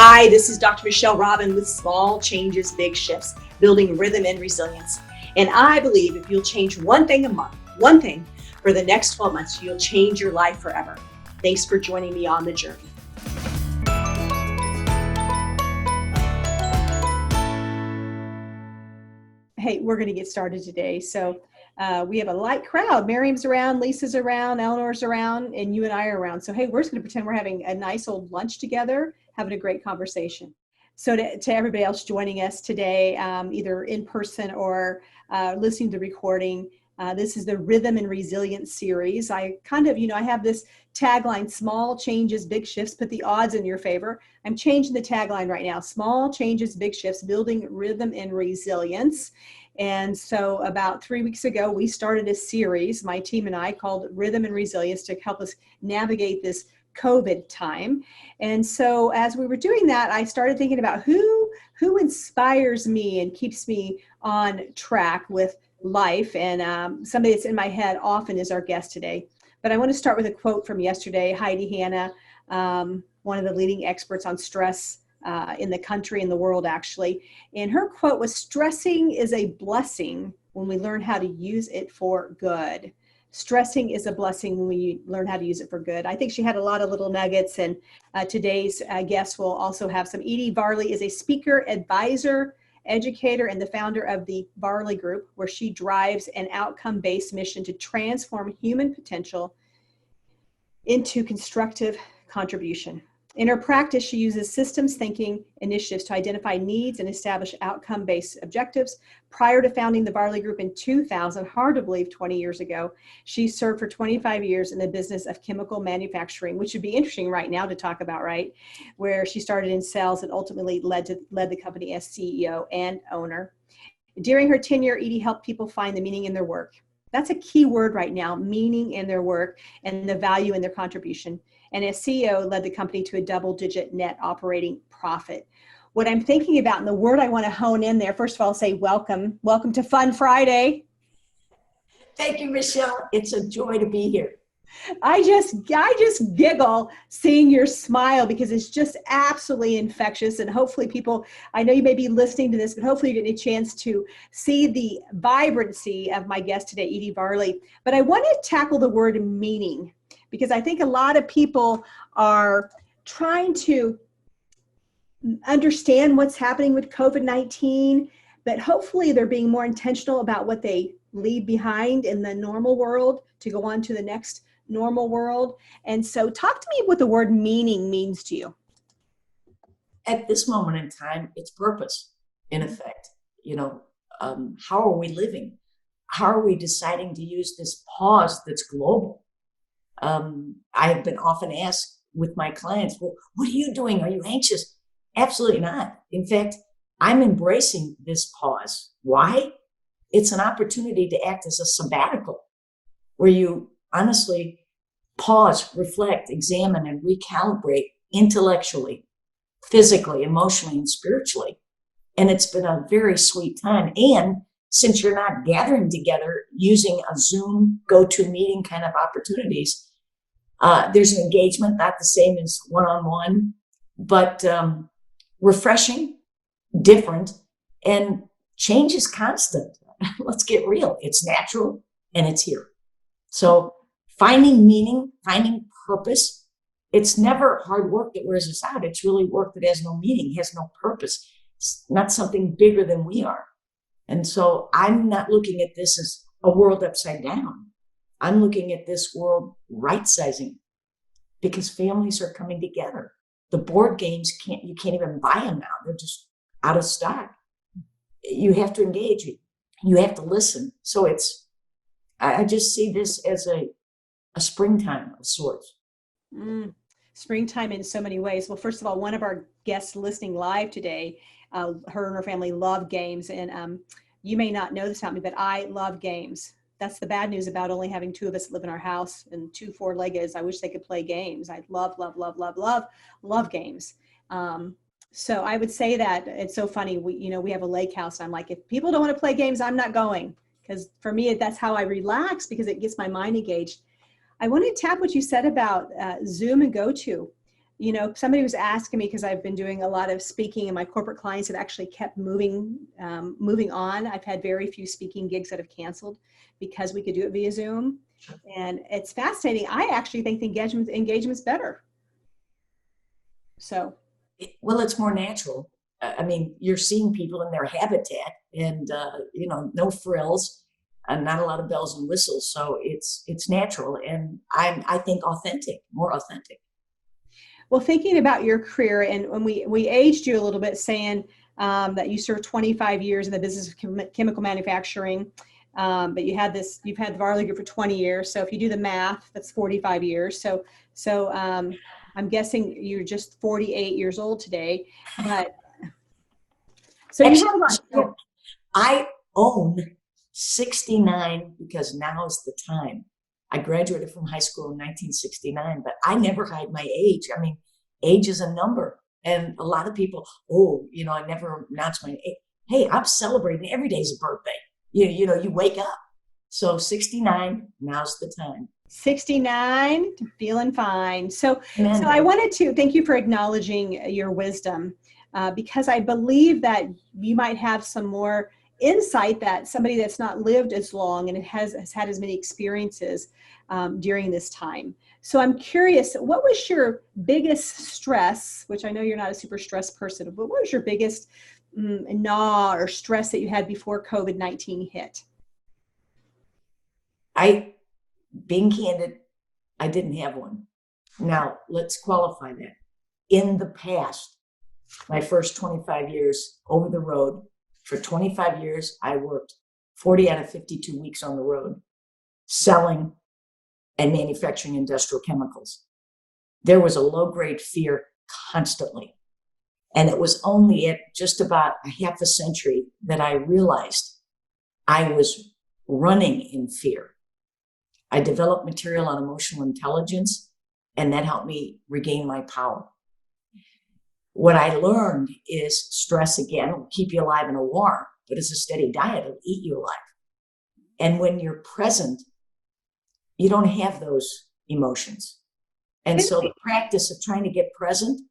Hi, this is Dr. Michelle Robin with Small Changes, Big Shifts, Building Rhythm and Resilience. And I believe if you'll change one thing a month, one thing for the next 12 months, you'll change your life forever. Thanks for joining me on the journey. Hey, we're going to get started today. So we have a light crowd. Miriam's around, Lisa's around, Eleanor's around, and you and I are around. So, hey, we're just going to pretend we're having a nice old lunch together, having a great conversation. So to everybody else joining us today, either in person or listening to the recording, this is the Rhythm and Resilience series. I have this tagline, small changes, big shifts, put the odds in your favor. I'm changing the tagline right now, small changes, big shifts, building rhythm and resilience. And so about 3 weeks ago, we started a series, my team and I, called Rhythm and Resilience to help us navigate this COVID time. And so as we were doing that, I started thinking about who inspires me and keeps me on track with life. And somebody that's in my head often is our guest today. But I want to start with a quote from yesterday. Heidi Hanna, one of the leading experts on stress in the country and the world, actually. And her quote was, "Stressing is a blessing when we learn how to use it for good." Stressing is a blessing when we learn how to use it for good. I think she had a lot of little nuggets, and today's guest will also have some. Edith Varley is a speaker, advisor, educator, and the founder of the Varley Group, where she drives an outcome-based mission to transform human potential into constructive contribution. In her practice, she uses systems thinking initiatives to identify needs and establish outcome-based objectives. Prior to founding the Varley Group in 2000, hard to believe 20 years ago, she served for 25 years in the business of chemical manufacturing, which would be interesting right now to talk about, right? Where she started in sales and ultimately led the company as CEO and owner. During her tenure, Edie helped people find the meaning in their work. That's a key word right now, meaning in their work and the value in their contribution. And as CEO, led the company to a double-digit net operating profit. What I'm thinking about, and the word I want to hone in there, first of all, say welcome. Welcome to Fun Friday. Thank you, Michelle. It's a joy to be here. I just giggle seeing your smile because it's just absolutely infectious. And hopefully people, I know you may be listening to this, but hopefully you get a chance to see the vibrancy of my guest today, Edith Varley. But I want to tackle the word meaning, because I think a lot of people are trying to understand what's happening with COVID-19, but hopefully they're being more intentional about what they leave behind in the normal world to go on to the next normal world. And so talk to me what the word meaning means to you. At this moment in time, it's purpose, in effect. How are we living? How are we deciding to use this pause that's global? I have been often asked with my clients, well, what are you doing? Are you anxious? Absolutely not. In fact, I'm embracing this pause. Why? It's an opportunity to act as a sabbatical where you honestly pause, reflect, examine, and recalibrate intellectually, physically, emotionally, and spiritually. And it's been a very sweet time. And since you're not gathering together using a Zoom go-to-meeting kind of opportunities, there's an engagement, not the same as one-on-one, but refreshing, different, and change is constant. Let's get real. It's natural and it's here. So finding meaning, finding purpose, it's never hard work that wears us out. It's really work that has no meaning, has no purpose. It's not something bigger than we are. And so I'm not looking at this as a world upside down. I'm looking at this world right-sizing because families are coming together. The board games, you can't even buy them now. They're just out of stock. You have to engage. You have to listen. So I just see this as a springtime of sorts. Springtime in so many ways. Well, first of all, one of our guests listening live today, her and her family love games. And you may not know this about me, but I love games. That's the bad news about only having two of us live in our house and two four-leggeds. I wish they could play games. I love games. So I would say that it's so funny. We have a lake house. And I'm like, if people don't want to play games, I'm not going. Because for me, that's how I relax because it gets my mind engaged. I want to tap what you said about Zoom and GoTo. somebody was asking me, because I've been doing a lot of speaking and my corporate clients have actually kept moving on. I've had very few speaking gigs that have canceled because we could do it via Zoom. And it's fascinating. I actually think the engagement's better. So. Well, it's more natural. I mean, you're seeing people in their habitat and, no frills and not a lot of bells and whistles. So it's natural. And I think more authentic. Well, thinking about your career, and when we aged you a little bit, saying that you served 25 years in the business of chemical manufacturing, but you've had the Varley Group for 20 years. So if you do the math, that's 45 years. So I'm guessing you're just 48 years old today. But so actually, I own 69 because now is the time. I graduated from high school in 1969, but I never hide my age. I mean, age is a number. And a lot of people, I never announced my age. Hey, I'm celebrating. Every day's a birthday. You wake up. So 69, now's the time. 69, feeling fine. So I wanted to thank you for acknowledging your wisdom, because I believe that you might have some more insight that somebody that's not lived as long and has had as many experiences during this time. So I'm curious, what was your biggest stress, which I know you're not a super stressed person, but what was your biggest gnaw or stress that you had before COVID-19 hit? Being candid, I didn't have one. Now, let's qualify that. In the past, my first 25 years over the road, for 25 years, I worked 40 out of 52 weeks on the road, selling and manufacturing industrial chemicals. There was a low-grade fear constantly. And it was only at just about a half a century that I realized I was running in fear. I developed material on emotional intelligence, and that helped me regain my power. What I learned is stress, again, will keep you alive in a war, but it's a steady diet. It'll eat you alive. And when you're present, you don't have those emotions. And so the practice of trying to get present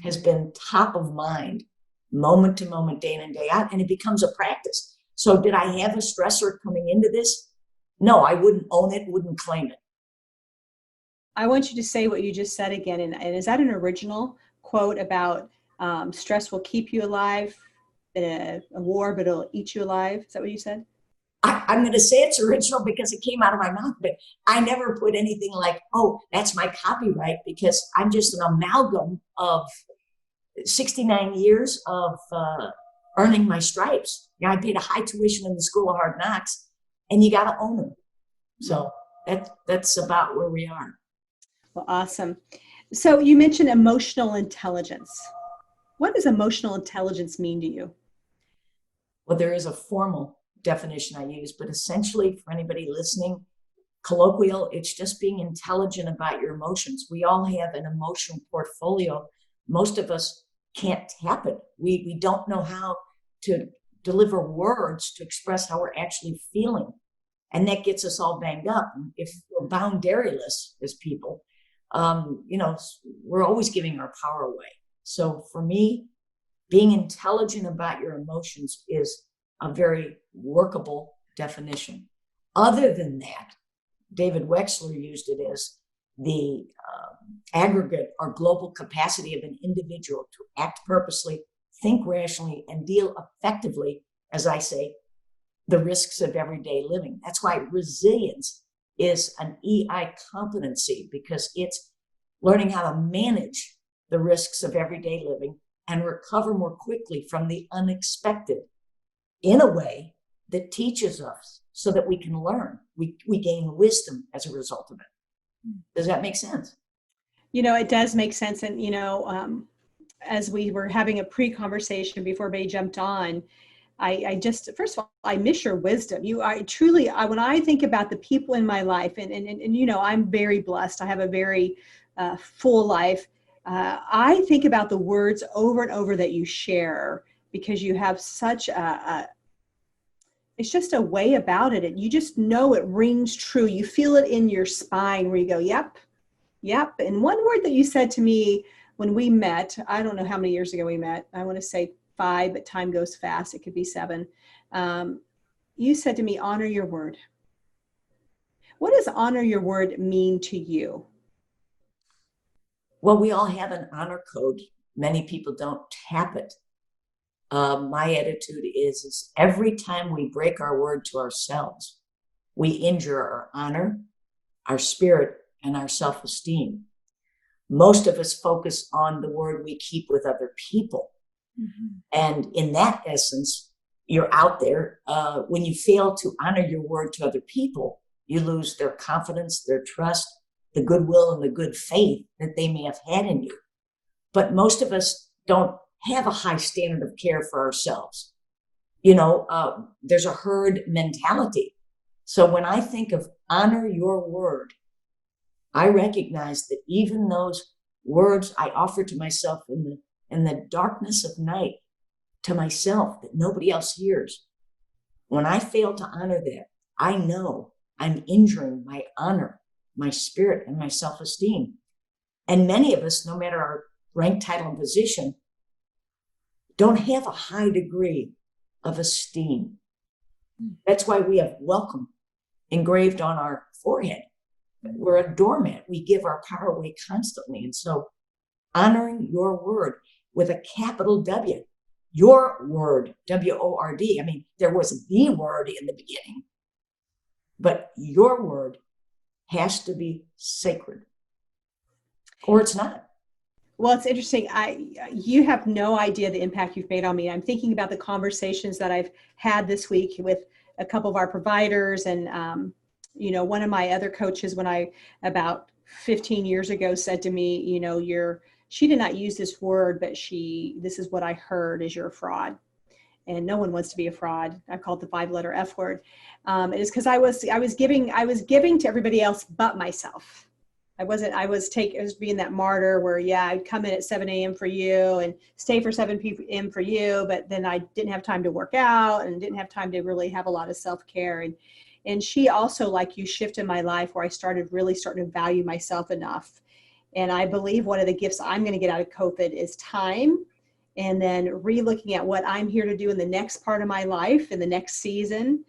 has been top of mind, moment to moment, day in and day out, and it becomes a practice. So did I have a stressor coming into this? No, I wouldn't own it, wouldn't claim it. I want you to say what you just said again. And is that an original quote about stress will keep you alive in a war, but it'll eat you alive? Is that what you said? I'm going to say it's original because it came out of my mouth, but I never put anything like, that's my copyright, because I'm just an amalgam of 69 years of earning my stripes. I paid a high tuition in the School of Hard Knocks, and you got to own them. So that's about where we are. Well, awesome. So you mentioned emotional intelligence. What does emotional intelligence mean to you? Well, there is a formal definition I use, but essentially for anybody listening, colloquial, it's just being intelligent about your emotions. We all have an emotional portfolio. Most of us can't tap it. We don't know how to deliver words to express how we're actually feeling. And that gets us all banged up. If we're boundaryless as people, we're always giving our power away. So for me, being intelligent about your emotions is a very workable definition. Other than that, David Wexler used it as the aggregate or global capacity of an individual to act purposely, think rationally, and deal effectively, as I say, the risks of everyday living. That's why resilience is an EI competency, because it's learning how to manage the risks of everyday living and recover more quickly from the unexpected in a way that teaches us so that we can learn. We gain wisdom as a result of it. Does that make sense? It does make sense. And, as we were having a pre-conversation before Bay jumped on, I just, first of all, I miss your wisdom. When I think about the people in my life, and I'm very blessed. I have a very full life. I think about the words over and over that you share, because you have such it's just a way about it. And you just know it rings true. You feel it in your spine where you go, yep. And one word that you said to me when we met, I don't know how many years ago we met. I want to say 5, but time goes fast. It could be 7. You said to me, honor your word. What does honor your word mean to you? Well, we all have an honor code. Many people don't tap it. My attitude is every time we break our word to ourselves, we injure our honor, our spirit, and our self-esteem. Most of us focus on the word we keep with other people. Mm-hmm. And in that essence, you're out there. When you fail to honor your word to other people, you lose their confidence, their trust, the goodwill, and the good faith that they may have had in you. But most of us don't have a high standard of care for ourselves. There's a herd mentality. So when I think of honor your word, I recognize that even those words I offer to myself in the darkness of night, to myself, that nobody else hears, when I fail to honor that, I know I'm injuring my honor, my spirit, and my self-esteem. And many of us, no matter our rank, title, and position, don't have a high degree of esteem. That's why we have welcome engraved on our forehead. We're a doormat. We give our power away constantly. And so honoring your word with a capital W, your word, W-O-R-D. I mean, there was the word in the beginning, but your word has to be sacred or it's not. Well, it's interesting. You have no idea the impact you've made on me. I'm thinking about the conversations that I've had this week with a couple of our providers, and one of my other coaches, when I about 15 years ago said to me, she did not use this word, but this is what I heard is you're a fraud. And no one wants to be a fraud. I call it the 5-letter F word. It is because I was giving to everybody else but myself. I was being that martyr where, I'd come in at 7 a.m. for you and stay for 7 p.m. for you, but then I didn't have time to work out and didn't have time to really have a lot of self-care. And she also, like you, shifted my life where I started to value myself enough. And I believe one of the gifts I'm going to get out of COVID is time, and then re-looking at what I'm here to do in the next part of my life, in the next season,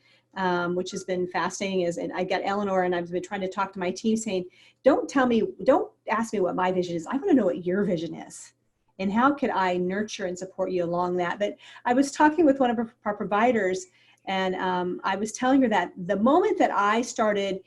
which has been fascinating. And I got Eleanor, and I've been trying to talk to my team saying, don't ask me what my vision is. I want to know what your vision is. And how could I nurture and support you along that? But I was talking with one of our providers, and I was telling her that the moment that I started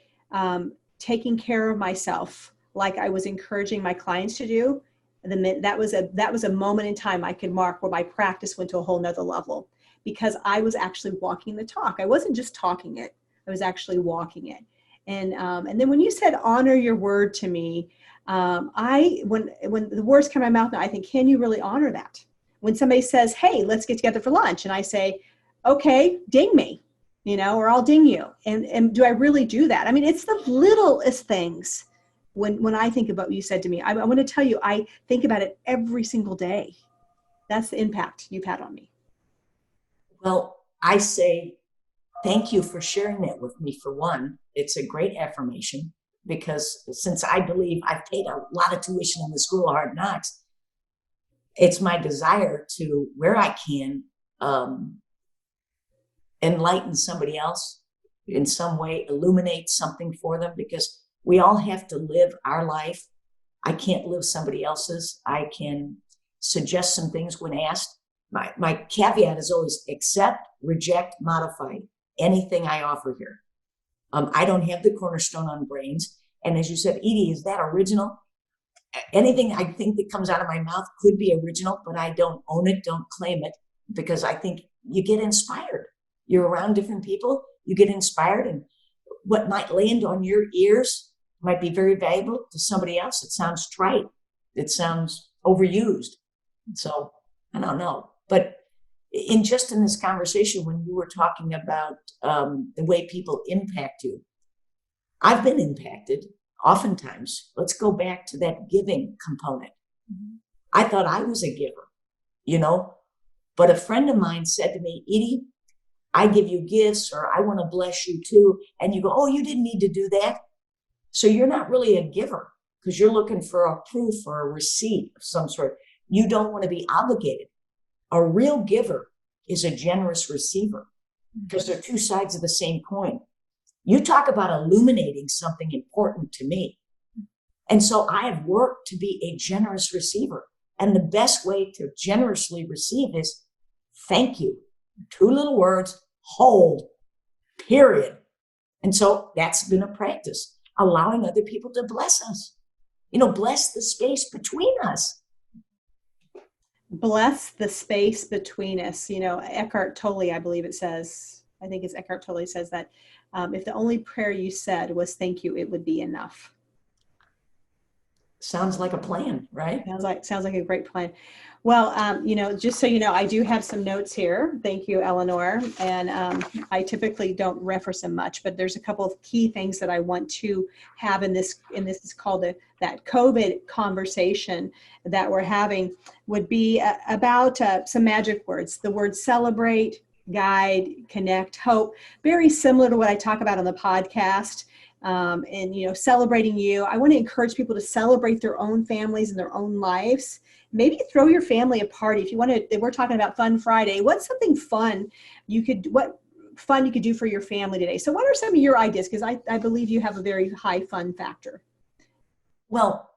taking care of myself, like I was encouraging my clients to do, that was a moment in time I could mark where my practice went to a whole nother level, because I was actually walking the talk. I wasn't just talking it. I was actually walking it. And then when you said honor your word to me, when the words come out of my mouth now, I think, can you really honor that? When somebody says, hey, let's get together for lunch, and I say, okay, ding me, or I'll ding you. And do I really do that? I mean, it's the littlest things. When I think about what you said to me, I want to tell you, I think about it every single day. That's the impact you've had on me. Well, I say thank you for sharing that with me. For one, it's a great affirmation, because since I believe I've paid a lot of tuition in the School of Hard Knocks, it's my desire to, where I can, enlighten somebody else in some way, illuminate something for them, because we all have to live our life. I can't live somebody else's. I can suggest some things when asked. My caveat is always accept, reject, modify anything I offer here. I don't have the cornerstone on brains. And as you said, Edie, is that original? Anything I think that comes out of my mouth could be original, but I don't own it, don't claim it, because I think you get inspired. You're around different people, you get inspired, and what might land on your ears might be very valuable to somebody else. It sounds trite. It sounds overused. So I don't know. But in this conversation, when you were talking about the way people impact you, I've been impacted oftentimes. Let's go back to that giving component. Mm-hmm. I thought I was a giver, but a friend of mine said to me, Edie, I give you gifts, or I want to bless you too. And you go, oh, you didn't need to do that. So you're not really a giver. because you're looking for a proof or a receipt of some sort. You don't want to be obligated. A real giver is a generous receiver, because they're two sides of the same coin. You talk about illuminating something important to me. And so I have worked to be a generous receiver. And the best way to generously receive is thank you. Two little words, hold, period. And so that's been a practice, allowing other people to bless us, bless the space between us. Bless the space between us. Eckhart Tolle, I believe it says, I think it's Eckhart Tolle says that if the only prayer you said was thank you, it would be enough. Sounds like a plan, right? Sounds like a great plan. Well, just so you know, I do have some notes here. Thank you, Eleanor. And I typically don't reference them much, but there's a couple of key things that I want to have in this is called that COVID conversation that we're having would be about some magic words. The words celebrate, guide, connect, hope, very similar to what I talk about on the podcast. And celebrating you. I want to encourage people to celebrate their own families and their own lives. Maybe throw your family a party. If you want to, we're talking about Fun Friday. What's something fun you could do for your family today? So what are some of your ideas? Because I believe you have a very high fun factor. Well,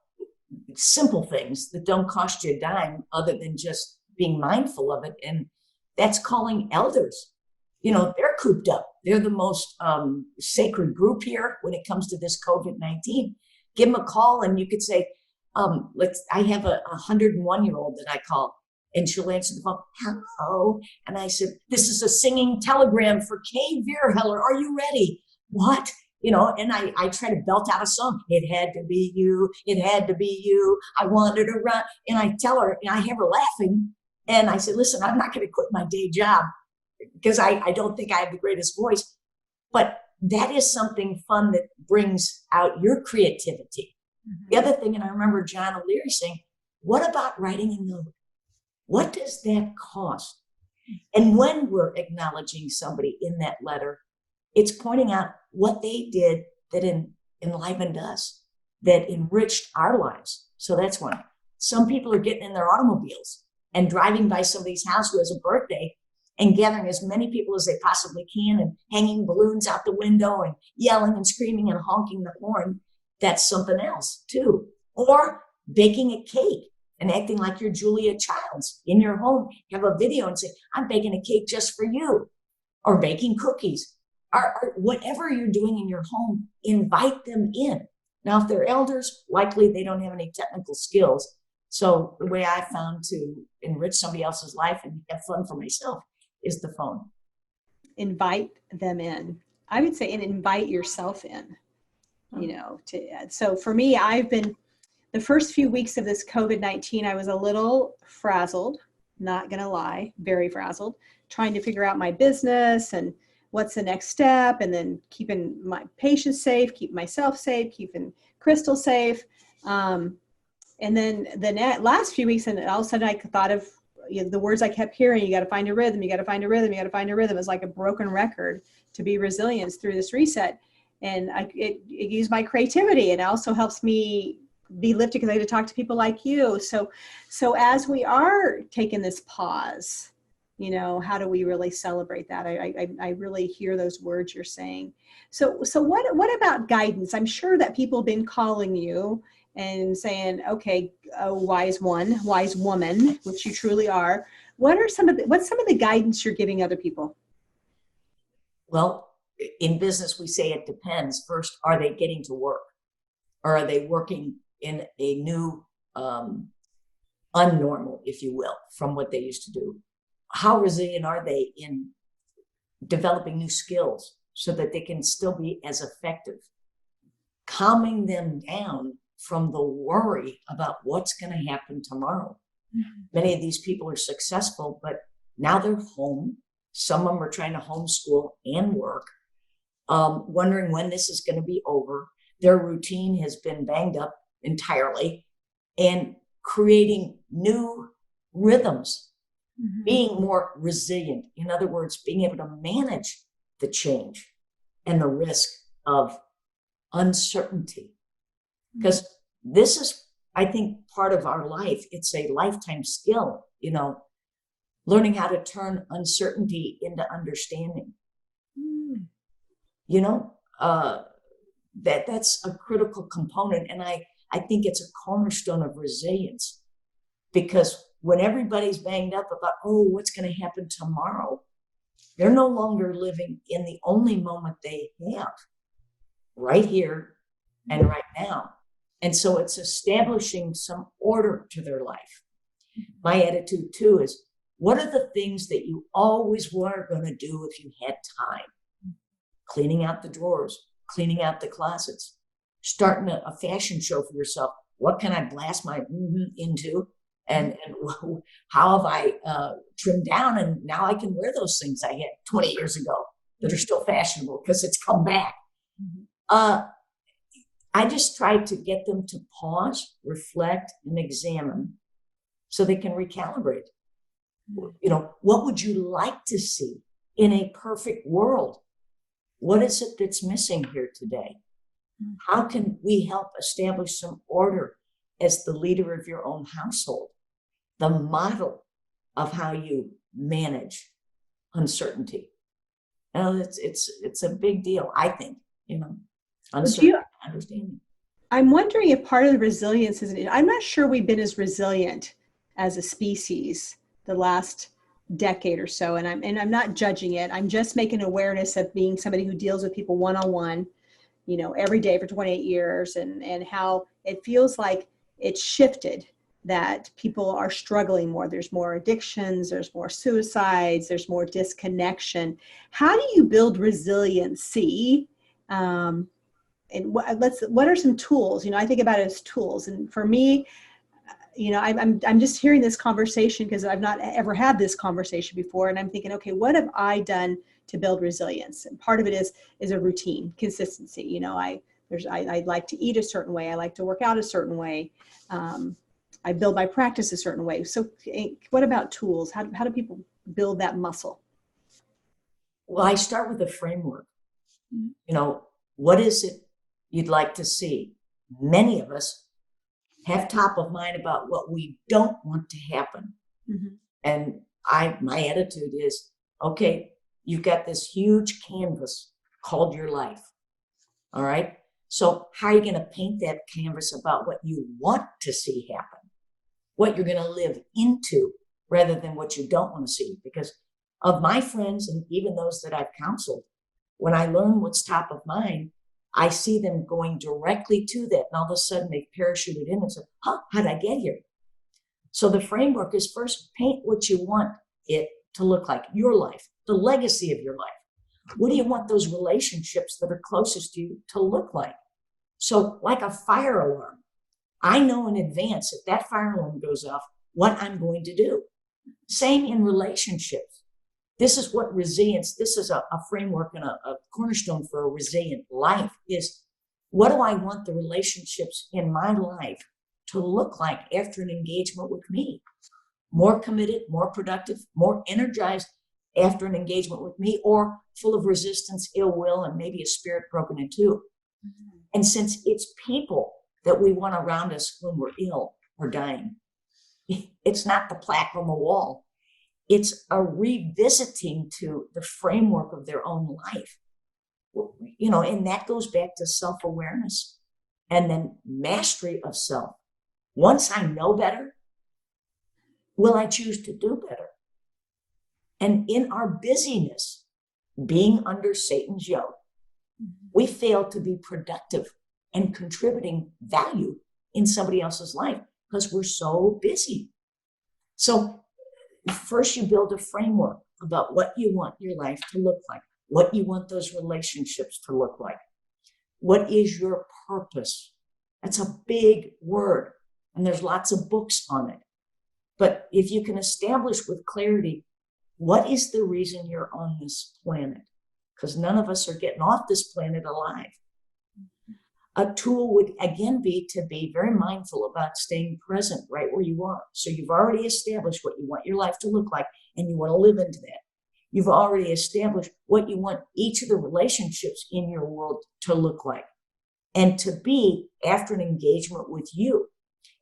simple things that don't cost you a dime other than just being mindful of it. And that's calling elders. They're cooped up. They're the most sacred group here when it comes to this COVID-19. Give them a call and you could say, I have a 101-year-old that I call, and she'll answer the phone, hello. And I said, this is a singing telegram for Kay Vierheller. Are you ready? What? And I try to belt out a song. It had to be you. It had to be you. I wanted to run. And I tell her, and I have her laughing. And I said, listen, I'm not going to quit my day job, because I don't think I have the greatest voice, but that is something fun that brings out your creativity. Mm-hmm. The other thing, and I remember John O'Leary saying, what about writing a note? What does that cost? And when we're acknowledging somebody in that letter, it's pointing out what they did that enlivened us, that enriched our lives. So that's one. Some people are getting in their automobiles and driving by somebody's house who has a birthday and gathering as many people as they possibly can and hanging balloons out the window and yelling and screaming and honking the horn. That's something else too. Or baking a cake and acting like you're Julia Childs in your home. Have a video and say, I'm baking a cake just for you. Or baking cookies. Or whatever you're doing in your home, invite them in. Now, if they're elders, likely they don't have any technical skills. So the way I found to enrich somebody else's life and have fun for myself is the phone. Invite them in. I would say, and invite yourself in, so for me, I've been, the first few weeks of this COVID-19, I was a little frazzled, not going to lie, very frazzled, trying to figure out my business and what's the next step, and then keeping my patients safe, keeping myself safe, keeping Crystal safe. And then the last few weeks, and all of a sudden I thought of the words I kept hearing, you got to find a rhythm, you got to find a rhythm, you got to find a rhythm. It's like a broken record to be resilient through this reset. And it used my creativity, and it also helps me be lifted because I get to talk to people like you. So as we are taking this pause, how do we really celebrate that? I really hear those words you're saying. So what about guidance? I'm sure that people have been calling you and saying, okay, wise one, wise woman, which you truly are. What's some of the guidance you're giving other people? Well, in business, we say it depends. First, are they getting to work? Or are they working in a new unnormal, if you will, from what they used to do? How resilient are they in developing new skills so that they can still be as effective? Calming them down from the worry about what's going to happen tomorrow. Mm-hmm. Many of these people are successful, but now they're home. Some of them are trying to homeschool and work, wondering when this is going to be over. Their routine has been banged up entirely, and creating new rhythms, mm-hmm. being more resilient. In other words, being able to manage the change and the risk of uncertainty. Because this is, I think, part of our life. It's a lifetime skill, learning how to turn uncertainty into understanding. Mm. That's a critical component. And I think it's a cornerstone of resilience, because when everybody's banged up about, oh, what's going to happen tomorrow, they're no longer living in the only moment they have, right here and right now. And so it's establishing some order to their life. My attitude too is, what are the things that you always were going to do if you had time? Cleaning out the drawers, cleaning out the closets, starting a fashion show for yourself. What can I blast my into? And how have I trimmed down? And now I can wear those things I had 20 years ago that are still fashionable because it's come back. I just try to get them to pause, reflect, and examine so they can recalibrate. What would you like to see in a perfect world? What is it that's missing here today? How can we help establish some order as the leader of your own household? The model of how you manage uncertainty. It's a big deal, I think, uncertainty, understanding. I'm wondering if part of the resilience is, I'm not sure we've been as resilient as a species the last decade or so. And I'm not judging it. I'm just making awareness of being somebody who deals with people one-on-one, every day for 28 years and how it feels like it's shifted, that people are struggling more. There's more addictions, there's more suicides, there's more disconnection. How do you build resiliency? And what are some tools? I think about it as tools. And for me, I'm just hearing this conversation because I've not ever had this conversation before. And I'm thinking, okay, what have I done to build resilience? And part of it is a routine, consistency. I like to eat a certain way. I like to work out a certain way. I build my practice a certain way. So what about tools? How do people build that muscle? Well, I start with a framework. What is it you'd like to see? Many of us have top of mind about what we don't want to happen. Mm-hmm. And my attitude is, okay, you've got this huge canvas called your life. All right. So how are you going to paint that canvas about what you want to see happen? What you're going to live into rather than what you don't want to see? Because of my friends and even those that I've counseled, when I learn what's top of mind, I see them going directly to that. And all of a sudden they've parachuted in and said, how'd I get here? So the framework is, first paint what you want it to look like, your life, the legacy of your life. What do you want those relationships that are closest to you to look like? So like a fire alarm, I know in advance if that fire alarm goes off, what I'm going to do. Same in relationships. This is what resilience, this is a framework and a cornerstone for a resilient life is, what do I want the relationships in my life to look like after an engagement with me? More committed, more productive, more energized after an engagement with me, or full of resistance, ill will, and maybe a spirit broken in two. Mm-hmm. And since it's people that we want around us when we're ill or dying, it's not the plaque on the wall. It's a revisiting to the framework of their own life. And that goes back to self-awareness and then mastery of self. Once I know better, will I choose to do better? And in our busyness, being under Satan's yoke, we fail to be productive and contributing value in somebody else's life because we're so busy. So first you build a framework about what you want your life to look like, what you want those relationships to look like. What is your purpose? That's a big word, and there's lots of books on it. But if you can establish with clarity, what is the reason you're on this planet? Because none of us are getting off this planet alive. A tool would, again, be to be very mindful about staying present right where you are. So you've already established what you want your life to look like, and you want to live into that. You've already established what you want each of the relationships in your world to look like. and to be after an engagement with you.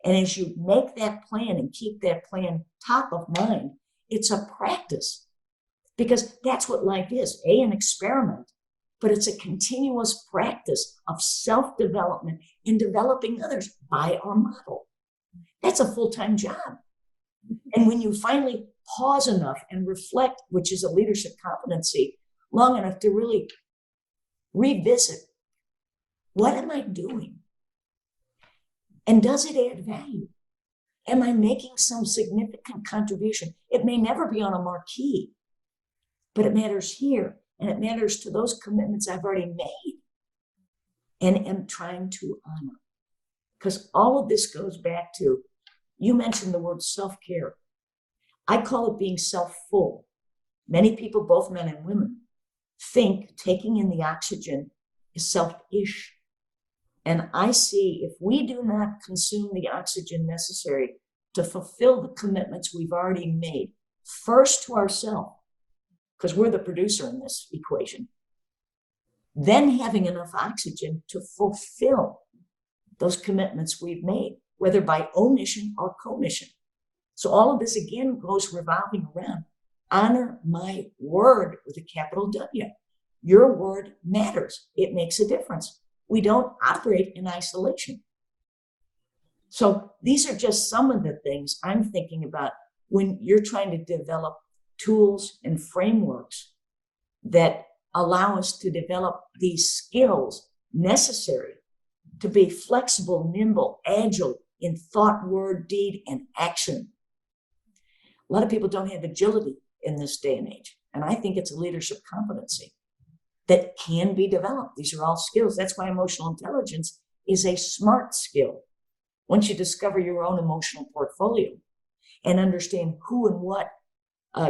And as you make that plan and keep that plan top of mind, it's a practice, because that's what life is, an experiment, but it's a continuous practice of self-development and developing others by our model. That's a full-time job. And when you finally pause enough and reflect, which is a leadership competency, long enough to really revisit, what am I doing? And does it add value? Am I making some significant contribution? It may never be on a marquee, but it matters here, and it matters to those commitments I've already made and am trying to honor. Because all of this goes back to, you mentioned the word self-care. I call it being self-full. Many people, both men and women, think taking in the oxygen is selfish. And I see, if we do not consume the oxygen necessary to fulfill the commitments we've already made, first to ourselves, because we're the producer in this equation, then having enough oxygen to fulfill those commitments we've made, whether by omission or commission. So all of this again goes revolving around honor my word with a capital W. Your word matters. It makes a difference. We don't operate in isolation. So these are just some of the things I'm thinking about when you're trying to develop tools and frameworks that allow us to develop these skills necessary to be flexible, nimble, agile in thought, word, deed, and action. A lot of people don't have agility in this day and age, and I think it's a leadership competency that can be developed. These are all skills. That's why emotional intelligence is a smart skill. Once you discover your own emotional portfolio and understand who and what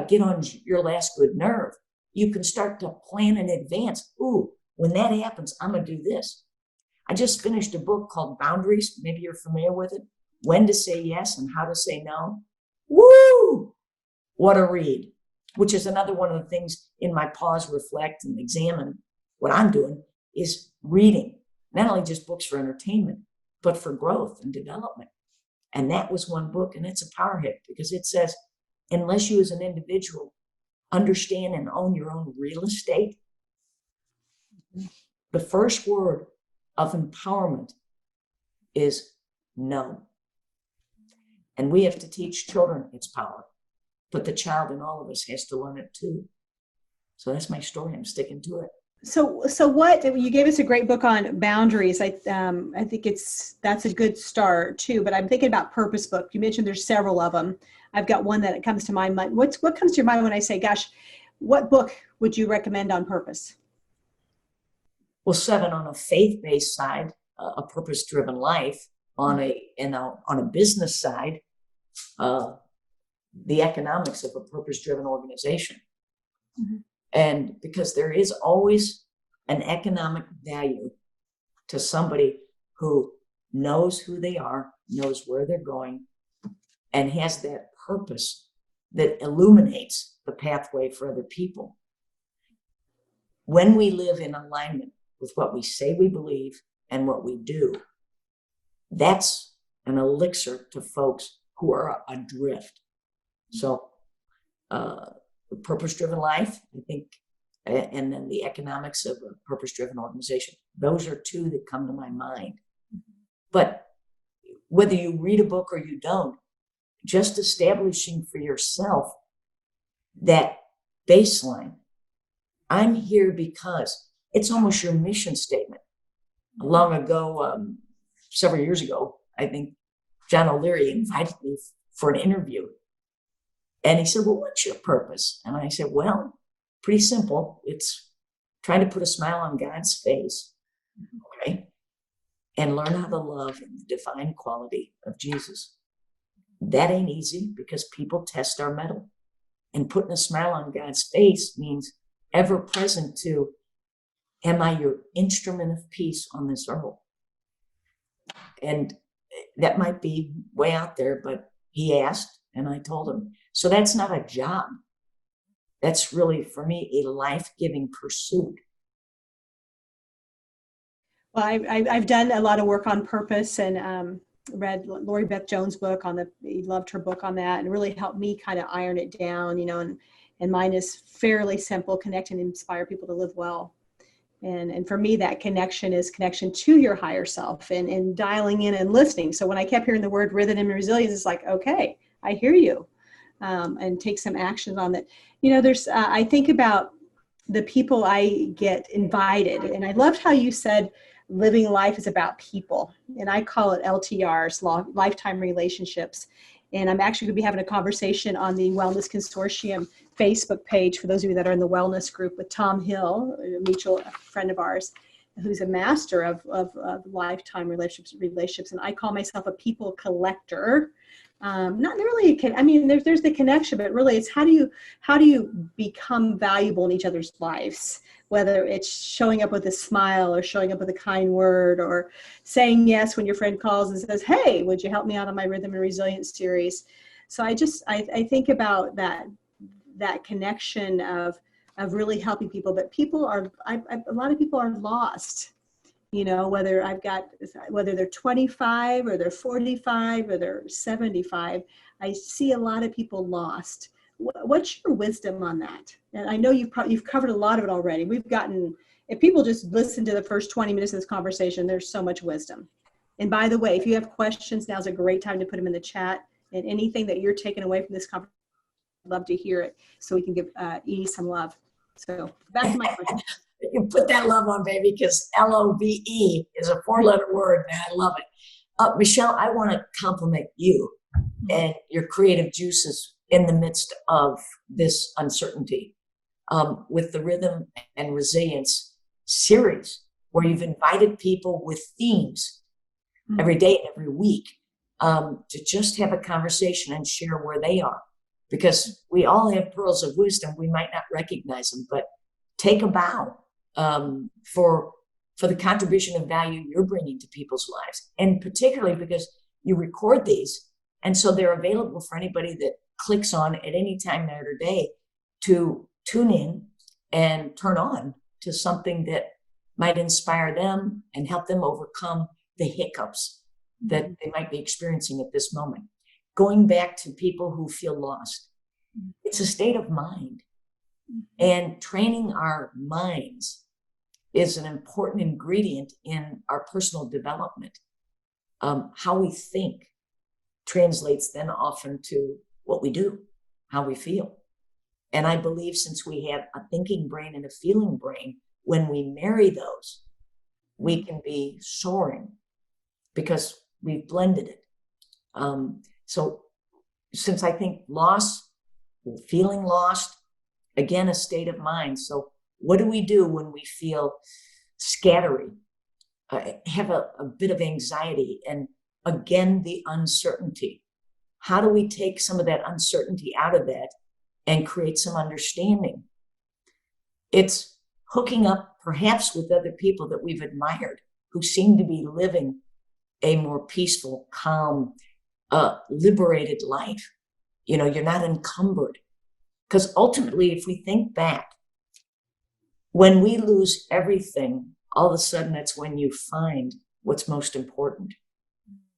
get on your last good nerve, you can start to plan in advance. Ooh, when that happens, I'm going to do this. I just finished a book called Boundaries. Maybe you're familiar with it. When to say yes and how to say no. Woo! What a read. Which is another one of the things in my pause, reflect, and examine what I'm doing is reading, not only just books for entertainment, but for growth and development. And that was one book, and it's a power hit because it says, unless you as an individual understand and own your own real estate, the first word of empowerment is no. And we have to teach children its power. But the child in all of us has to learn it too. So that's my story. I'm sticking to it. So what you gave us a great book on boundaries. I think that's a good start too. But I'm thinking about purpose book. You mentioned there's several of them. I've got one that comes to my mind. What comes to your mind when I say, "Gosh, what book would you recommend on purpose?" Well, 7 on a faith-based side, a purpose-driven life. On a business side, the economics of a purpose-driven organization. Mm-hmm. And because there is always an economic value to somebody who knows who they are, knows where they're going, and has that purpose that illuminates the pathway for other people. When we live in alignment with what we say we believe and what we do, that's an elixir to folks who are adrift. So the purpose-driven life, I think, and then the economics of a purpose-driven organization, those are 2 that come to my mind. But whether you read a book or you don't, just establishing for yourself that baseline, I'm here because it's almost your mission statement. Long ago, several years ago, I think John O'Leary invited me for an interview. And he said, well, what's your purpose? And I said, well, pretty simple. It's trying to put a smile on God's face, okay? And learn how to love in the divine quality of Jesus. That ain't easy because people test our mettle. And putting a smile on God's face means ever present to, am I your instrument of peace on this earth? And that might be way out there, but he asked and I told him. So that's not a job. That's really, for me, a life-giving pursuit. Well, I've done a lot of work on purpose, and read Lori Beth Jones' book on the, loved her book on that, and really helped me kind of iron it down, and mine is fairly simple: connect and inspire people to live well. And for me, that connection is connection to your higher self, and dialing in and listening. So when I kept hearing the word rhythm and resilience, it's like, okay, I hear you, and take some action on that. There's, I think about the people I get invited, and I loved how you said living life is about people, and I call it LTRs, lifetime relationships. And I'm actually going to be having a conversation on the Wellness Consortium Facebook page, for those of you that are in the wellness group, with Tom Hill, a mutual friend of ours, who's a master of lifetime relationships. And I call myself a people collector. Not really, there's the connection, but really it's how do you become valuable in each other's lives? Whether it's showing up with a smile, or showing up with a kind word, or saying yes when your friend calls and says, hey, would you help me out on my Rhythm and Resilience series? So I think about that connection of really helping people. But people are, a lot of people are lost, whether they're 25 or they're 45 or they're 75. I see a lot of people lost. What's your wisdom on that? And I know you've covered a lot of it already. If people just listen to the first 20 minutes of this conversation, there's so much wisdom. And by the way, if you have questions, now's a great time to put them in the chat. And anything that you're taking away from this conversation, I'd love to hear it, so we can give Edie some love. So back to my question. You put that love on, baby, because LOVE is a 4-letter word, and I love it. Michelle, I want to compliment you and your creative juices in the midst of this uncertainty, with the Rhythm and Resilience series, where you've invited people with themes every day and every week, to just have a conversation and share where they are. Because we all have pearls of wisdom. We might not recognize them, but take a bow for the contribution of value you're bringing to people's lives. And particularly because you record these, and so they're available for anybody that clicks on at any time night or day to tune in and turn on to something that might inspire them and help them overcome the hiccups that they might be experiencing at this moment. Going back to people who feel lost, it's a state of mind. And training our minds is an important ingredient in our personal development. How we think translates then often to what we do, how we feel. And I believe, since we have a thinking brain and a feeling brain, when we marry those, we can be soaring because we've blended it. So since I think loss, feeling lost, again, a state of mind. So what do we do when we feel scattering, have a bit of anxiety, and again, the uncertainty? How do we take some of that uncertainty out of that and create some understanding? It's hooking up perhaps with other people that we've admired, who seem to be living a more peaceful, calm, liberated life. You're not encumbered. Because ultimately, if we think back, when we lose everything, all of a sudden, that's when you find what's most important.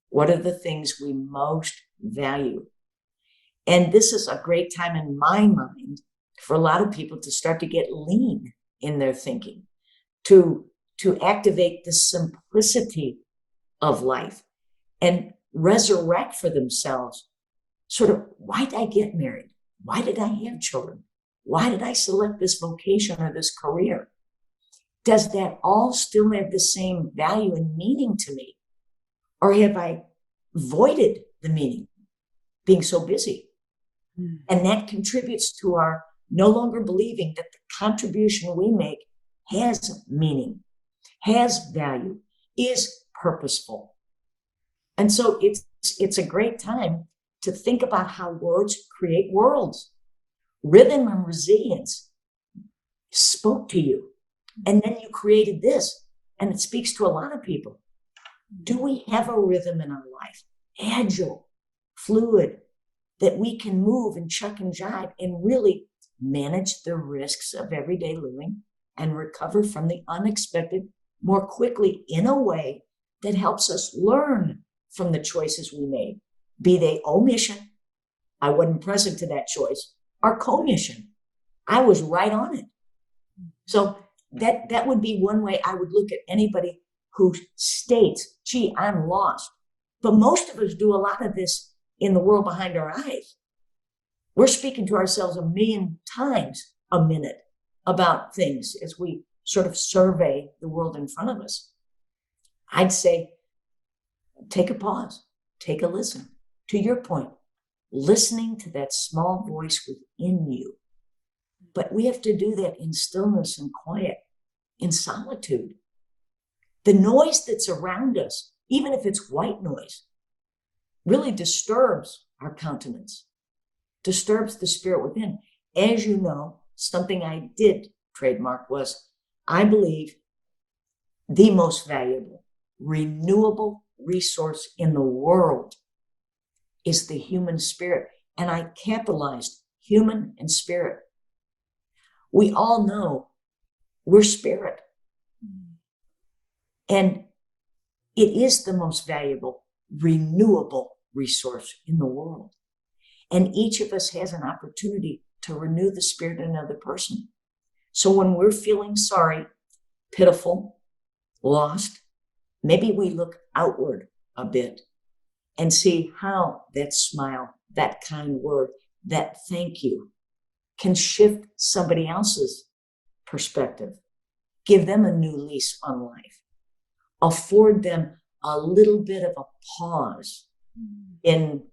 What are the things we most value? And this is a great time, in my mind, for a lot of people to start to get lean in their thinking, to activate the simplicity of life and resurrect for themselves sort of, why did I get married? Why did I have children? Why did I select this vocation or this career? Does that all still have the same value and meaning to me? Or have I voided the meaning, being so busy? And that contributes to our no longer believing that the contribution we make has meaning, has value, is purposeful. And so it's a great time to think about how words create worlds. Rhythm and Resilience spoke to you, and then you created this, and it speaks to a lot of people. Do we have a rhythm in our life, agile, fluid, that we can move and chuck and jive and really manage the risks of everyday living and recover from the unexpected more quickly in a way that helps us learn from the choices we made, be they omission, I wasn't present to that choice, or commission, I was right on it. So that would be one way I would look at anybody who states, gee, I'm lost. But most of us do a lot of this in the world behind our eyes. We're speaking to ourselves 1,000,000 times a minute about things as we sort of survey the world in front of us. I'd say, take a pause, take a listen. To your point, listening to that small voice within you. But we have to do that in stillness and quiet, in solitude. The noise that's around us, even if it's white noise, really disturbs our countenance, disturbs the spirit within. As you know, something I did trademark was, I believe, the most valuable, renewable resource in the world is the human spirit. And I capitalized human and spirit. We all know we're spirit. And it is the most valuable, renewable resource in the world. And each of us has an opportunity to renew the spirit in another person. So when we're feeling sorry, pitiful, lost, maybe we look outward a bit and see how that smile, that kind word, that thank you can shift somebody else's perspective, give them a new lease on life, afford them a little bit of a pause in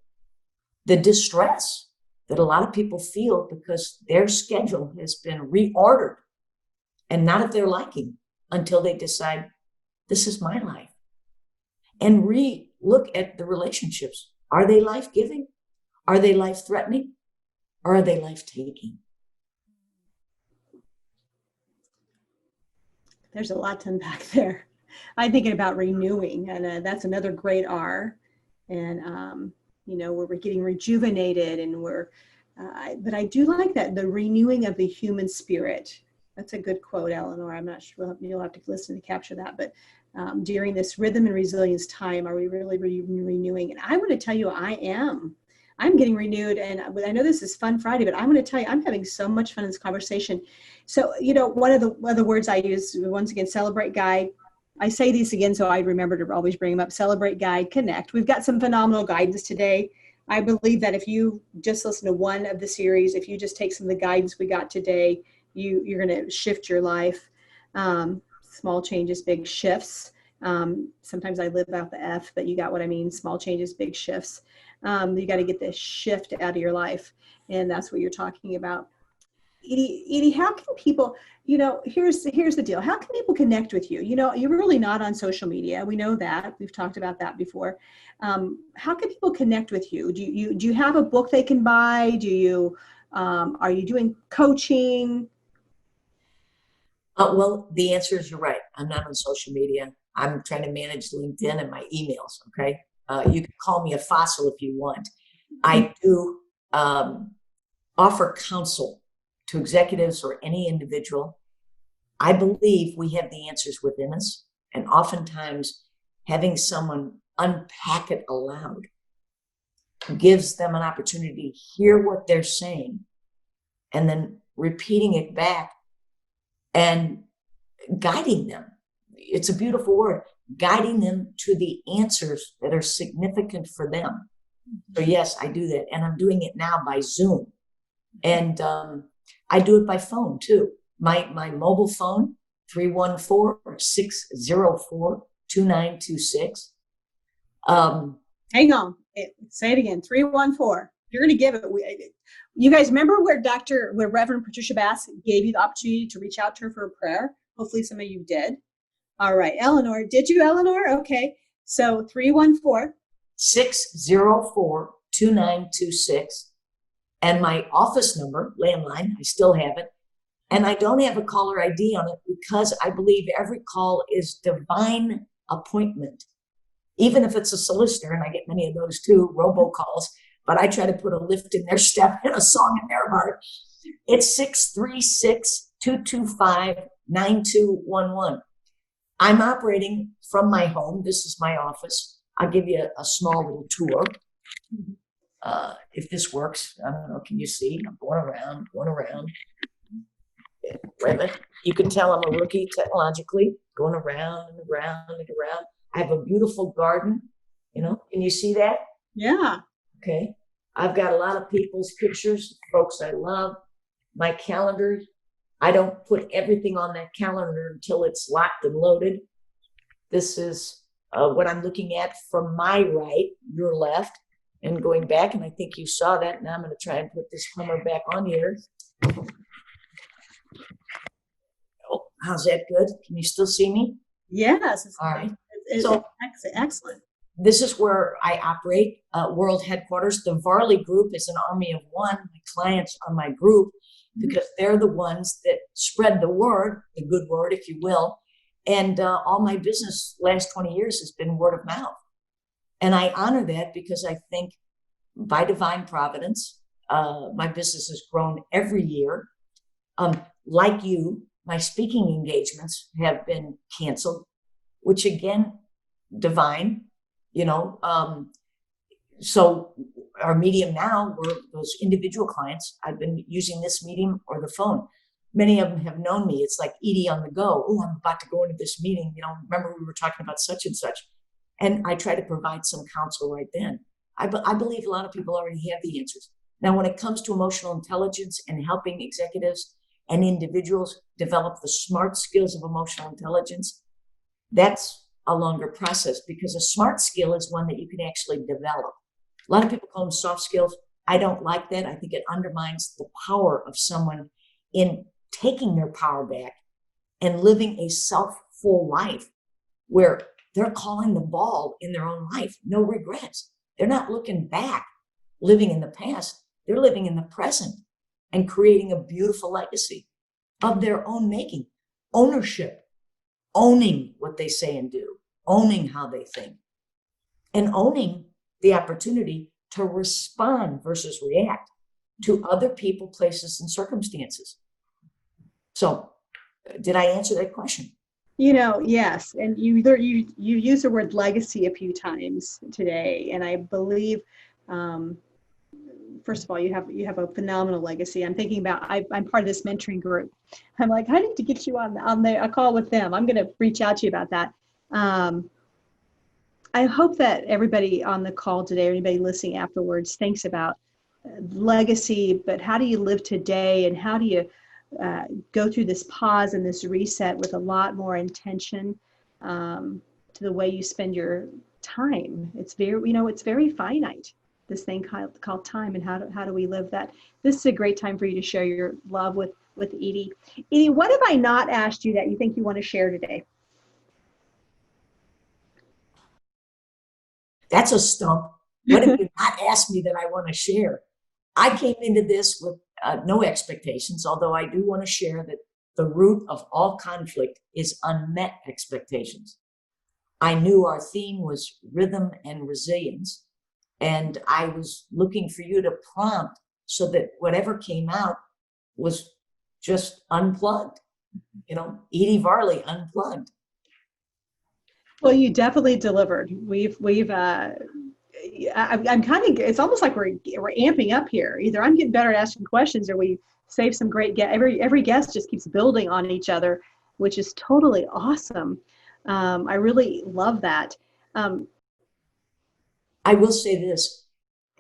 the distress that a lot of people feel because their schedule has been reordered and not of their liking until they decide, this is my life. And look at the relationships. Are they life-giving? Are they life-threatening? Or are they life-taking? There's a lot to unpack there. I'm thinking about renewing, and that's another great R. And, where we're getting rejuvenated and but I do like that, the renewing of the human spirit. That's a good quote, Eleanor. I'm not sure, you'll have to listen to capture that. But during this rhythm and resilience time, are we really renewing? And I want to tell you, I'm getting renewed. And I know this is Fun Friday, but I'm going to tell you, I'm having so much fun in this conversation. So, one of the words I use, once again, celebrate, guide. I say these again, so I remember to always bring them up. Celebrate, guide, connect. We've got some phenomenal guidance today. I believe that if you just listen to one of the series, if you just take some of the guidance we got today, you're going to shift your life. Small changes, big shifts. Sometimes I live out the F, but you got what I mean. Small changes, big shifts. You got to get this shift out of your life. And that's what you're talking about. Edie, how can people, here's the deal. How can people connect with you? You're really not on social media. We know that. We've talked about that before. How can people connect with you? Do you have a book they can buy? Are you doing coaching? Well, the answer is you're right. I'm not on social media. I'm trying to manage LinkedIn and my emails. Okay. You can call me a fossil if you want. I do offer counsel to executives or any individual. I believe we have the answers within us. And oftentimes having someone unpack it aloud gives them an opportunity to hear what they're saying and then repeating it back and guiding them. It's a beautiful word, guiding them to the answers that are significant for them. So yes, I do that. And I'm doing it now by Zoom. And I do it by phone too. My mobile phone, 314-604-2926. Hang on. Say it again. 314. You're going to give it. You guys remember where Reverend Patricia Bass gave you the opportunity to reach out to her for a prayer? Hopefully some of you did. All right. Eleanor, did you, Eleanor? Okay. So 314-604-2926. And my office number, landline, I still have it. And I don't have a caller ID on it because I believe every call is divine appointment. Even if it's a solicitor, and I get many of those too, robocalls, but I try to put a lift in their step and a song in their heart. It's 636-225-9211. I'm operating from my home. This is my office. I'll give you a small little tour. If this works, I don't know, can you see? I'm going around, going around. Wait a minute. You can tell I'm a rookie technologically, going around and around and around. I have a beautiful garden. Can you see that? Yeah. Okay. I've got a lot of people's pictures, folks I love. My calendar, I don't put everything on that calendar until it's locked and loaded. This is what I'm looking at from my right, your left, and going back. And I think you saw that. Now I'm going to try and put this hammer back on here. Oh, how's that good? Can you still see me? Yes. All right. It's excellent. This is where I operate, world headquarters. The Varley Group is an army of one. My clients are my group because they're the ones that spread the word, the good word, if you will. And all my business last 20 years has been word of mouth. And I honor that because I think by divine providence, my business has grown every year. Like you, my speaking engagements have been canceled, which again, divine. So our medium now were those individual clients. I've been using this medium or the phone. Many of them have known me. It's like Edie on the go. Oh, I'm about to go into this meeting. Remember we were talking about such and such. And I try to provide some counsel right then. I believe a lot of people already have the answers. Now, when it comes to emotional intelligence and helping executives and individuals develop the smart skills of emotional intelligence, that's a longer process because a smart skill is one that you can actually develop. A lot of people call them soft skills. I don't like that. I think it undermines the power of someone in taking their power back and living a self-full life where they're calling the ball in their own life. No regrets. They're not looking back, living in the past. They're living in the present and creating a beautiful legacy of their own making. Ownership. Owning what they say and do, owning how they think, and owning the opportunity to respond versus react to other people, places, and circumstances. So, did I answer that question? Yes. And you used the word legacy a few times today, and I believe, first of all, you have a phenomenal legacy. I'm thinking about, I'm part of this mentoring group. I'm like, I need to get you on a call with them. I'm going to reach out to you about that. I hope that everybody on the call today, or anybody listening afterwards, thinks about legacy, but how do you live today, and how do you go through this pause and this reset with a lot more intention to the way you spend your time. It's very finite, this thing called time, and how do we live that? This is a great time for you to share your love with Edie. Edie, what have I not asked you that you think you want to share today? That's a stump. What have you not asked me that I want to share? I came into this with no expectations, although I do want to share that the root of all conflict is unmet expectations. I knew our theme was rhythm and resilience, and I was looking for you to prompt so that whatever came out was just unplugged. Edie Varley unplugged. Well, you definitely delivered. I'm kind of, it's almost like we're amping up here. Either I'm getting better at asking questions, or we save some great guests. Every guest just keeps building on each other, which is totally awesome. I really love that. I will say this,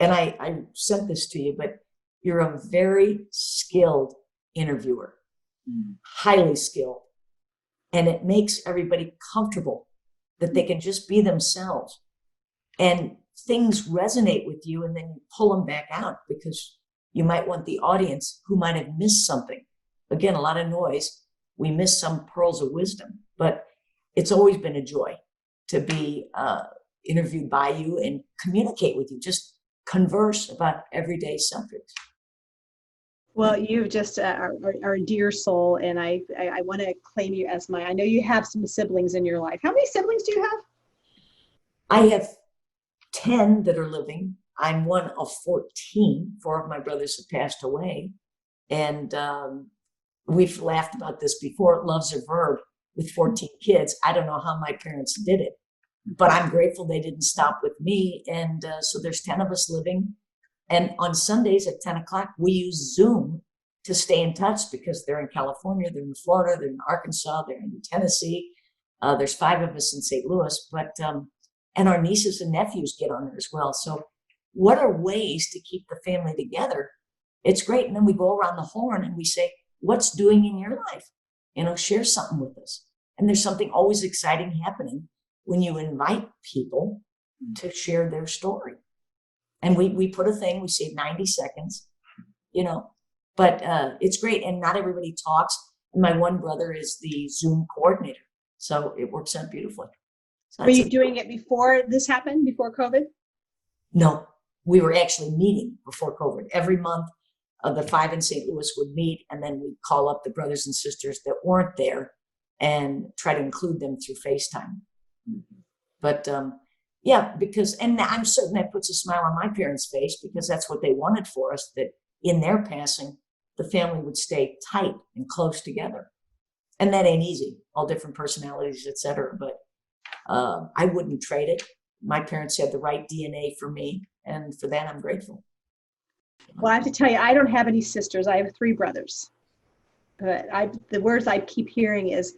and I sent this to you, but you're a very skilled interviewer, highly skilled, and it makes everybody comfortable that they can just be themselves, and things resonate with you, and then you pull them back out because you might want the audience who might have missed something. Again, a lot of noise. We miss some pearls of wisdom, but it's always been a joy to be interviewed by you and communicate with you, just converse about everyday subjects. Well, you just are a dear soul, and I want to claim you as I know you have some siblings in your life. How many siblings do you have? I have 10 that are living. I'm one of 14. 4 of my brothers have passed away. And we've laughed about this before. Love's a verb. with 14 kids. I don't know how my parents did it, but I'm grateful they didn't stop with me. And so there's 10 of us living. And on Sundays at 10 o'clock, we use Zoom to stay in touch because they're in California, they're in Florida, they're in Arkansas, they're in Tennessee. There's 5 of us in St. Louis, but and our nieces and nephews get on there as well. So what are ways to keep the family together? It's great. And then we go around the horn and we say, what's doing in your life? Share something with us. And there's something always exciting happening when you invite people to share their story. And we put a thing, we say 90 seconds, but it's great. And not everybody talks. And my one brother is the Zoom coordinator. So it works out beautifully. So were you doing it before this happened, before COVID? No, we were actually meeting before COVID. Every month, the 5 in St. Louis would meet, and then we'd call up the brothers and sisters that weren't there and try to include them through FaceTime. But yeah, and I'm certain that puts a smile on my parents' face because that's what they wanted for us, that in their passing, the family would stay tight and close together. And that ain't easy, all different personalities, et cetera. But I wouldn't trade it. My parents had the right DNA for me, and for that, I'm grateful. Well, I have to tell you, I don't have any sisters. I have 3 brothers. But the words I keep hearing is,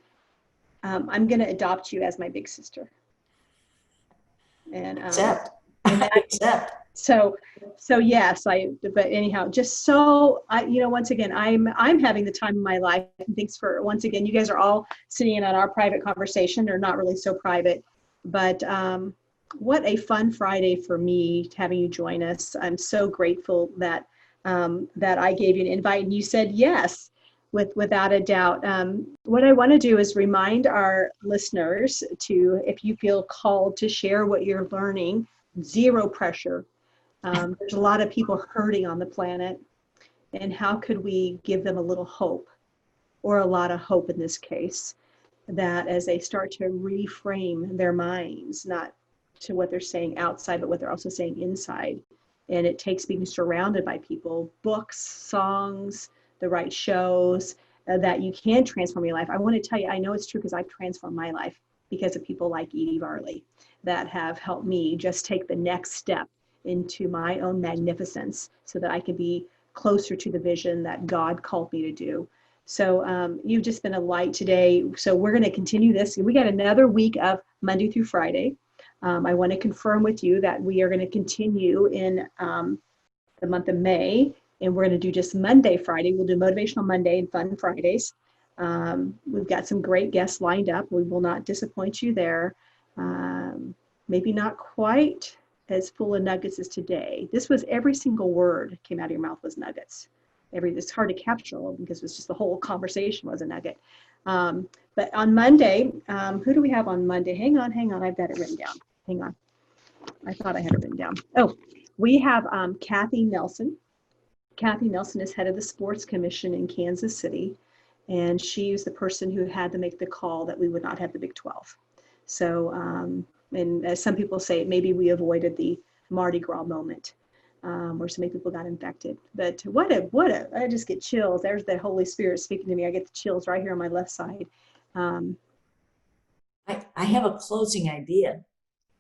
I'm going to adopt you as my big sister. And Accept. So yes, but anyhow, just so once again, I'm having the time of my life. And thanks for, once again, you guys are all sitting in on our private conversation. They're not really so private, but what a fun Friday for me having you join us. I'm so grateful that I gave you an invite and you said yes, without a doubt. What I want to do is remind our listeners to, if you feel called to share what you're learning, zero pressure. There's a lot of people hurting on the planet, and how could we give them a little hope, or a lot of hope in this case, that as they start to reframe their minds, not to what they're saying outside, but what they're also saying inside. And it takes being surrounded by people, books, songs, the right shows, that you can transform your life. I want to tell you, I know it's true because I've transformed my life because of people like Edith Varley that have helped me just take the next step into my own magnificence so that I can be closer to the vision that God called me to do. So you've just been a light today. So we're going to continue this. We got another week of Monday through Friday. I want to confirm with you that we are going to continue in the month of May, and we're going to do just Monday, Friday. We'll do Motivational Monday and Fun Fridays. We've got some great guests lined up. We will not disappoint you there. Maybe not quite as full of nuggets as today. This was every single word came out of your mouth was nuggets. It's hard to capture all because it's just the whole conversation was a nugget. But on Monday, who do we have on Monday? Hang on. I've got it written down. Hang on. I thought I had it written down. Oh, we have Kathy Nelson. Kathy Nelson is head of the Sports Commission in Kansas City, and she was the person who had to make the call that we would not have the Big 12. So, and as some people say, maybe we avoided the Mardi Gras moment where so many people got infected. But I just get chills. There's the Holy Spirit speaking to me. I get the chills right here on my left side. I have a closing idea.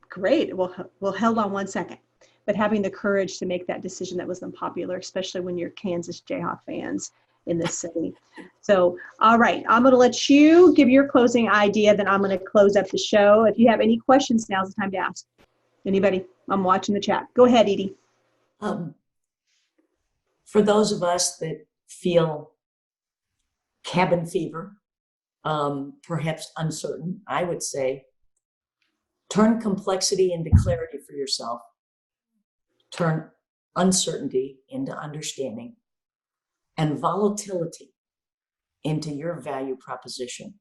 Great. Well, hold on one second. But having the courage to make that decision that was unpopular, especially when you're Kansas Jayhawk fans in this city. So, all right, I'm going to let you give your closing idea, then I'm going to close up the show. If you have any questions, now's the time to ask. Anybody? I'm watching the chat. Go ahead, Edie. For those of us that feel cabin fever, perhaps uncertain, I would say, turn complexity into clarity for yourself. Turn uncertainty into understanding, and volatility into your value proposition.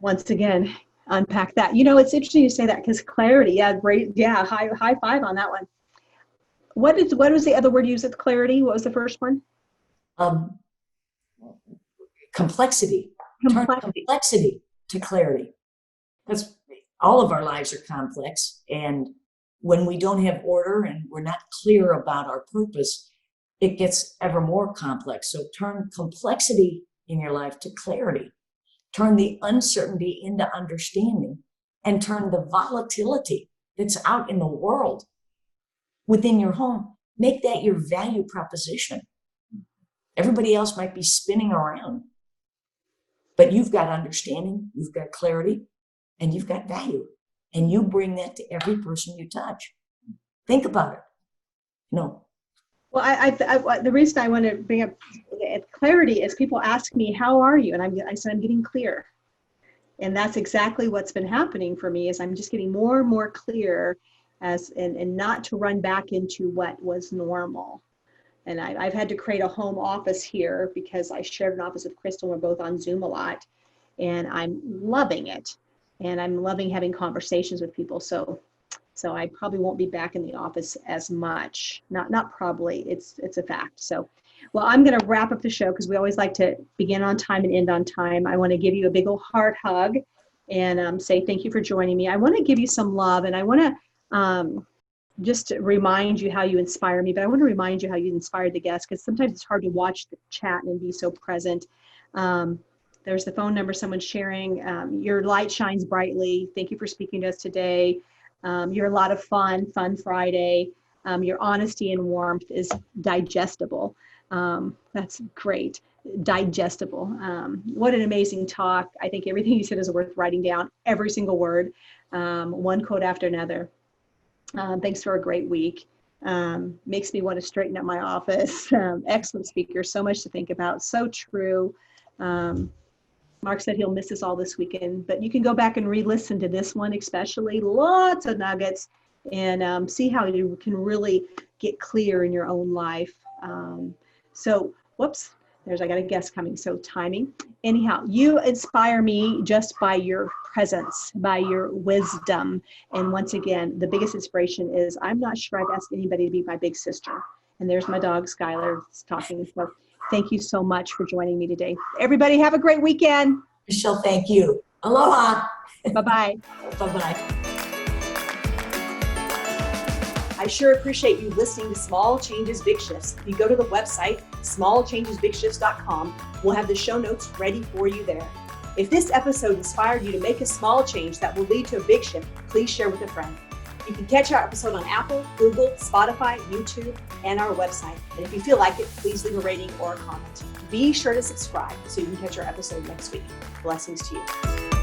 Once again, unpack that. It's interesting you say that because clarity, yeah, great. Yeah, high five on that one. What was the other word used with clarity? What was the first one? Complexity. Turn complexity to clarity. Because all of our lives are complex, and when we don't have order and we're not clear about our purpose, it gets ever more complex. So turn complexity in your life to clarity. Turn the uncertainty into understanding, and turn the volatility that's out in the world within your home, make that your value proposition. Everybody else might be spinning around, but you've got understanding, you've got clarity, and you've got value. And you bring that to every person you touch. Think about it. No. Well, the reason I want to bring up clarity is people ask me, how are you? And I said, I'm getting clear. And that's exactly what's been happening for me, is I'm just getting more and more clear and not to run back into what was normal. And I've had to create a home office here because I shared an office with Crystal. We're both on Zoom a lot, and I'm loving it. And I'm loving having conversations with people. So I probably won't be back in the office as much. Not probably, it's a fact. So, well, I'm going to wrap up the show because we always like to begin on time and end on time. I want to give you a big old heart hug and say thank you for joining me. I want to give you some love, and I want to just to remind you how you inspire me, but I want to remind you how you inspired the guests, because sometimes it's hard to watch the chat and be so present. There's the phone number someone's sharing. Your light shines brightly. Thank you for speaking to us today. You're a lot of fun Friday. Your honesty and warmth is digestible. That's great. Digestible. What an amazing talk. I think everything you said is worth writing down, every single word, one quote after another. Thanks for a great week. Makes me want to straighten up my office. Excellent speaker. So much to think about. So true. Mark said he'll miss us all this weekend, but you can go back and re-listen to this one, especially lots of nuggets, and see how you can really get clear in your own life. Whoops, I got a guest coming. So timing. Anyhow, you inspire me just by your presence, by your wisdom. And once again, the biggest inspiration is I'm not sure I've asked anybody to be my big sister. And there's my dog, Skylar, talking. So thank you so much for joining me today. Everybody have a great weekend. Michelle, thank you. Aloha. Bye-bye. Bye-bye. I sure appreciate you listening to Small Changes, Big Shifts. If you go to the website, smallchangesbigshifts.com, we'll have the show notes ready for you there. If this episode inspired you to make a small change that will lead to a big shift, please share with a friend. You can catch our episode on Apple, Google, Spotify, YouTube, and our website. And if you feel like it, please leave a rating or a comment. Be sure to subscribe so you can catch our episode next week. Blessings to you.